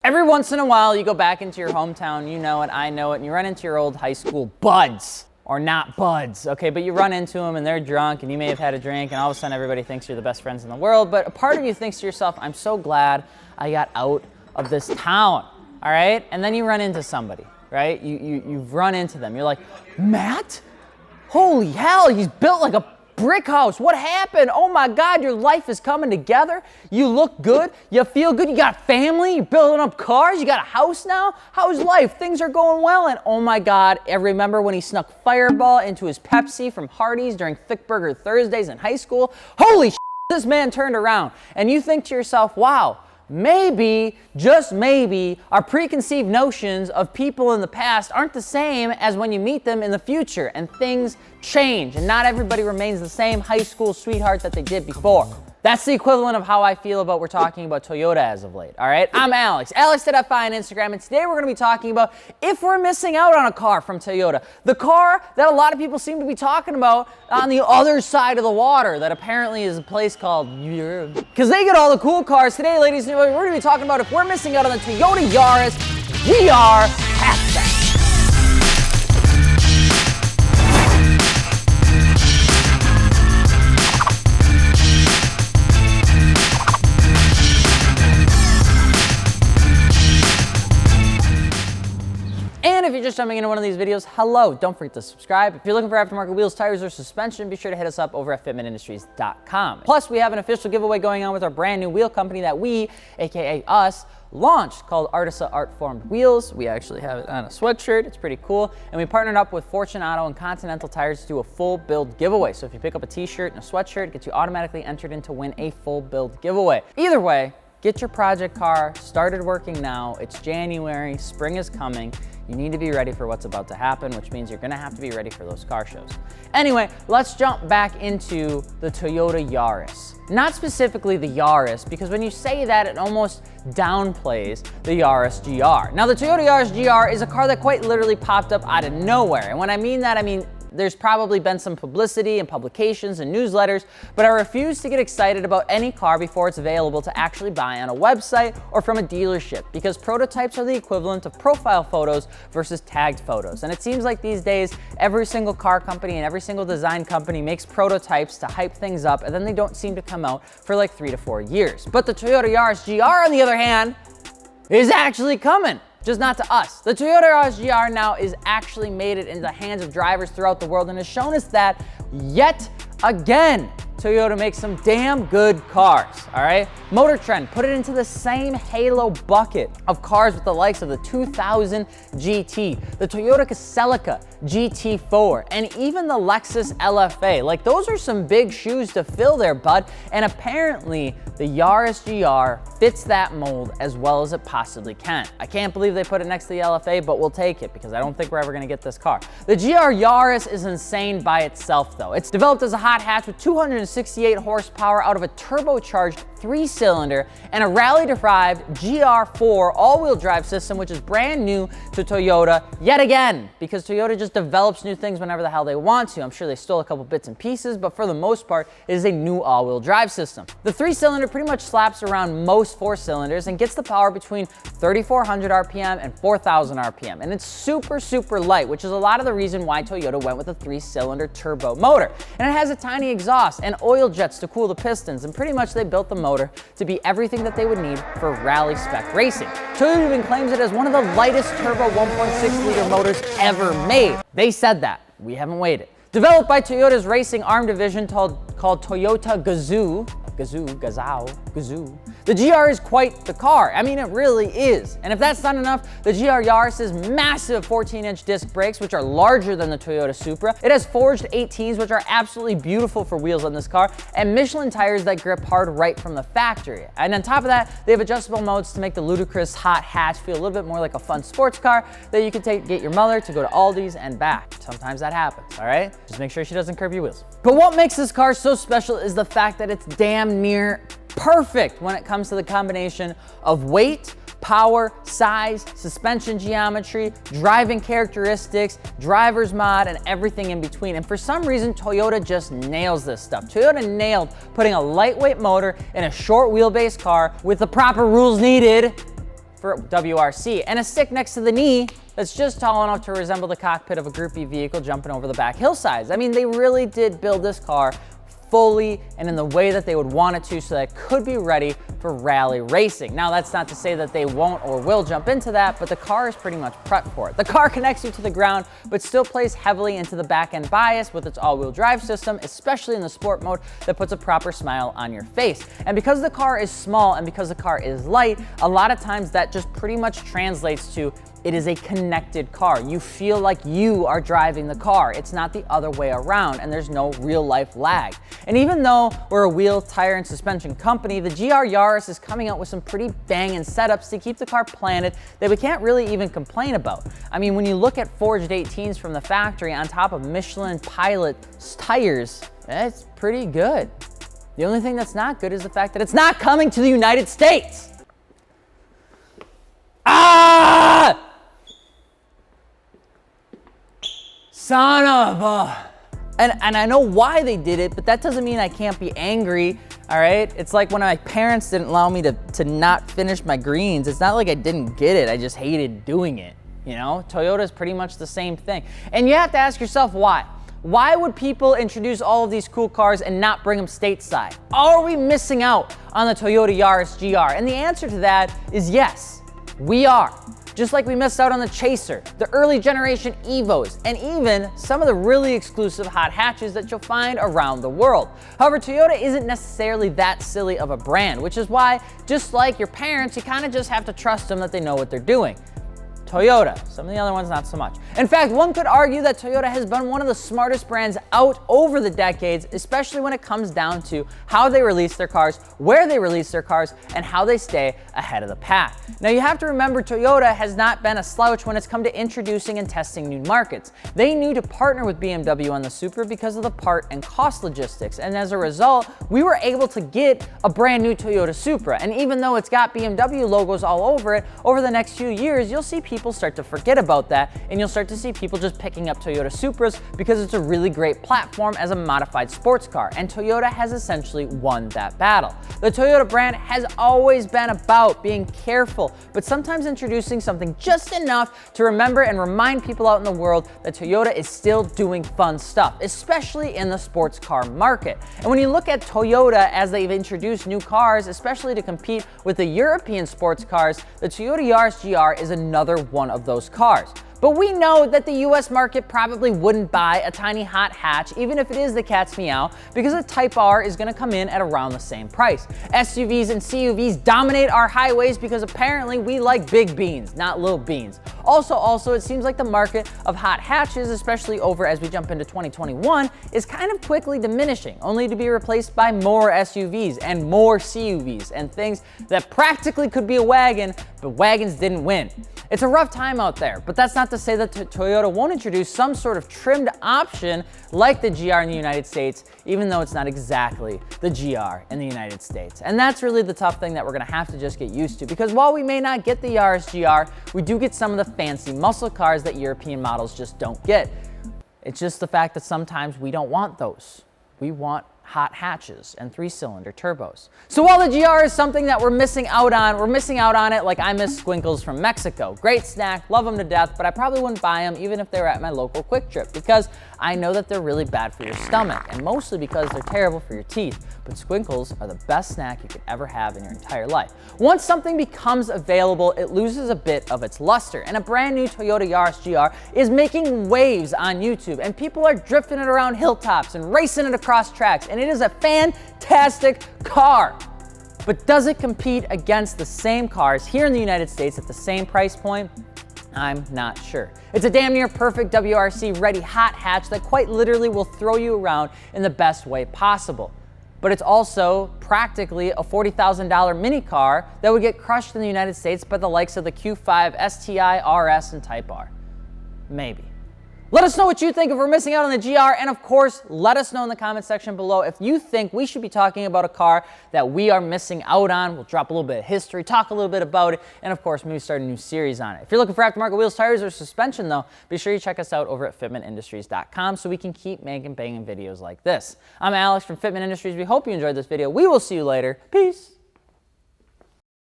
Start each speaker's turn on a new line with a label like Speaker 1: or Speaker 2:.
Speaker 1: Every once in a while, you go back into your hometown, you know it, I know it, and you run into your old high school buds, or not buds, okay? But you run into them and they're drunk and you may have had a drink and all of a sudden everybody thinks you're the best friends in the world, but a part of you thinks to yourself, I'm so glad I got out of this town, all right? And then you run into somebody, right? You've run into them. You're like, Matt? Holy hell, he's built like a brick house. What happened? Oh my God, your life is coming together. You look good. You feel good. You got family. You're building up cars. You got a house now. How's life? Things are going well. And oh my God, I remember when he snuck Fireball into his Pepsi from Hardee's during Thick Burger Thursdays in high school. Holy shit, this man turned around. And you think to yourself, wow, maybe, just maybe, our preconceived notions of people in the past aren't the same as when you meet them in the future, and things change, and not everybody remains the same high school sweetheart that they did before. That's the equivalent of how I feel about we're talking about Toyota as of late, all right? I'm Alex, Alex.fi on Instagram, and today we're gonna be talking about if we're missing out on a car from Toyota. The car that a lot of people seem to be talking about on the other side of the water that apparently is a place called Europe. Because they get all the cool cars. Today, ladies and gentlemen, we're gonna be talking about if we're missing out on the Toyota Yaris GR hatchback. And if you're just jumping into one of these videos, hello, don't forget to subscribe. If you're looking for aftermarket wheels, tires, or suspension, be sure to hit us up over at fitmentindustries.com. Plus, we have an official giveaway going on with our brand new wheel company that we, AKA us, launched called Artisa Art Formed Wheels. We actually have it on a sweatshirt. It's pretty cool. And we partnered up with Fortunato and Continental Tires to do a full build giveaway. So if you pick up a t-shirt and a sweatshirt, it gets you automatically entered in to win a full build giveaway. Either way, get your project car started working now. It's January, spring is coming. You need to be ready for what's about to happen, which means you're gonna have to be ready for those car shows. Anyway, let's jump back into the Toyota Yaris. Not specifically the Yaris, because when you say that, it almost downplays the Yaris GR. Now, the Toyota Yaris GR is a car that quite literally popped up out of nowhere. And when I mean that, I mean there's probably been some publicity and publications and newsletters, but I refuse to get excited about any car before it's available to actually buy on a website or from a dealership, because prototypes are the equivalent of profile photos versus tagged photos. And it seems like these days, every single car company and every single design company makes prototypes to hype things up, and then they don't seem to come out for like 3 to 4 years. But the Toyota Yaris GR, on the other hand, is actually coming. Just not to us. The Toyota Yaris GR now is actually made it into the hands of drivers throughout the world and has shown us that yet again. Toyota makes some damn good cars, all right? Motor Trend put it into the same halo bucket of cars with the likes of the 2000 GT, the Toyota Celica GT4, and even the Lexus LFA. Like, those are some big shoes to fill there, bud. And apparently, the Yaris GR fits that mold as well as it possibly can. I can't believe they put it next to the LFA, but we'll take it because I don't think we're ever gonna get this car. The GR Yaris is insane by itself, though. It's developed as a hot hatch with 268 horsepower out of a turbocharged 3-cylinder and a rally-derived GR4 all-wheel drive system, which is brand new to Toyota yet again, because Toyota just develops new things whenever the hell they want to. I'm sure they stole a couple bits and pieces, but for the most part, it is a new all-wheel drive system. The 3-cylinder pretty much slaps around most 4-cylinders and gets the power between 3,400 RPM and 4,000 RPM, and it's super, super light, which is a lot of the reason why Toyota went with a 3-cylinder turbo motor. And it has a tiny exhaust and oil jets to cool the pistons, and pretty much they built the motor to be everything that they would need for rally spec racing. Toyota even claims it as one of the lightest turbo 1.6 liter motors ever made. They said that. We haven't waited. Developed by Toyota's racing arm division called Toyota Gazoo. The GR is quite the car. I mean, it really is. And if that's not enough, the GR Yaris's massive 14-inch disc brakes, which are larger than the Toyota Supra. It has forged 18s, which are absolutely beautiful for wheels on this car, and Michelin tires that grip hard right from the factory. And on top of that, they have adjustable modes to make the ludicrous hot hatch feel a little bit more like a fun sports car that you can get your mother to go to Aldi's and back. Sometimes that happens, all right? Just make sure she doesn't curb your wheels. But what makes this car so special is the fact that it's damn near perfect when it comes to the combination of weight, power, size, suspension geometry, driving characteristics, driver's mod, and everything in between. And for some reason, Toyota just nails this stuff. Toyota nailed putting a lightweight motor in a short wheelbase car with the proper rules needed for WRC, and a stick next to the knee that's just tall enough to resemble the cockpit of a Group E vehicle jumping over the back hillsides. I mean, they really did build this car fully and in the way that they would want it to, so that it could be ready for rally racing. Now, that's not to say that they won't or will jump into that, but the car is pretty much prepped for it. The car connects you to the ground, but still plays heavily into the back end bias with its all-wheel drive system, especially in the sport mode, that puts a proper smile on your face. And because the car is small and because the car is light, a lot of times that just pretty much translates to it is a connected car. You feel like you are driving the car. It's not the other way around, and there's no real life lag. And even though we're a wheel, tire, and suspension company, the GR Yaris is coming out with some pretty banging setups to keep the car planted that we can't really even complain about. I mean, when you look at forged 18s from the factory on top of Michelin Pilot tires, that's pretty good. The only thing that's not good is the fact that it's not coming to the United States. Ah! Son of a... And I know why they did it, but that doesn't mean I can't be angry, all right? It's like when my parents didn't allow me to not finish my greens. It's not like I didn't get it, I just hated doing it, you know? Toyota is pretty much the same thing. And you have to ask yourself why. Why would people introduce all of these cool cars and not bring them stateside? Are we missing out on the Toyota Yaris GR? And the answer to that is yes, we are. Just like we missed out on the Chaser, the early generation Evos, and even some of the really exclusive hot hatches that you'll find around the world. However, Toyota isn't necessarily that silly of a brand, which is why, just like your parents, you kind of just have to trust them that they know what they're doing. Toyota, some of the other ones not so much. In fact, one could argue that Toyota has been one of the smartest brands out over the decades, especially when it comes down to how they release their cars, where they release their cars, and how they stay ahead of the pack. Now, you have to remember Toyota has not been a slouch when it's come to introducing and testing new markets. They knew to partner with BMW on the Supra because of the part and cost logistics, and as a result, we were able to get a brand new Toyota Supra. And even though it's got BMW logos all over it, over the next few years, you'll see people start to forget about that, and you'll start to see people just picking up Toyota Supras because it's a really great platform as a modified sports car, and Toyota has essentially won that battle. The Toyota brand has always been about being careful, but sometimes introducing something just enough to remember and remind people out in the world that Toyota is still doing fun stuff, especially in the sports car market. And when you look at Toyota as they've introduced new cars, especially to compete with the European sports cars, the Toyota Yaris GR is another one of those cars. But we know that the US market probably wouldn't buy a tiny hot hatch, even if it is the cat's meow, because a Type R is gonna come in at around the same price. SUVs and CUVs dominate our highways because apparently we like big beans, not little beans. Also, it seems like the market of hot hatches, especially over as we jump into 2021, is kind of quickly diminishing, only to be replaced by more SUVs and more CUVs and things that practically could be a wagon, but wagons didn't win. It's a rough time out there, but that's not to say that Toyota won't introduce some sort of trimmed option like the GR in the United States, even though it's not exactly the GR in the United States. And that's really the tough thing that we're gonna have to just get used to, because while we may not get the Yaris GR, we do get some of the fancy muscle cars that European models just don't get. It's just the fact that sometimes we don't want those. We want hot hatches and 3-cylinder turbos. So while the GR is something that we're missing out on it like I miss Squinkles from Mexico. Great snack, love them to death, but I probably wouldn't buy them even if they were at my local Quick Trip, because I know that they're really bad for your stomach, and mostly because they're terrible for your teeth. But Squinkles are the best snack you could ever have in your entire life. Once something becomes available, it loses a bit of its luster, and a brand new Toyota Yaris GR is making waves on YouTube, and people are drifting it around hilltops and racing it across tracks, and it is a fantastic car. But does it compete against the same cars here in the United States at the same price point? I'm not sure. It's a damn near perfect WRC ready hot hatch that quite literally will throw you around in the best way possible. But it's also practically a $40,000 mini car that would get crushed in the United States by the likes of the Q5, STI, RS, and Type R. Maybe. Let us know what you think if we're missing out on the GR, and of course, let us know in the comment section below if you think we should be talking about a car that we are missing out on. We'll drop a little bit of history, talk a little bit about it, and of course, maybe start a new series on it. If you're looking for aftermarket wheels, tires, or suspension though, be sure you check us out over at fitmentindustries.com so we can keep making banging videos like this. I'm Alex from Fitment Industries. We hope you enjoyed this video. We will see you later. Peace.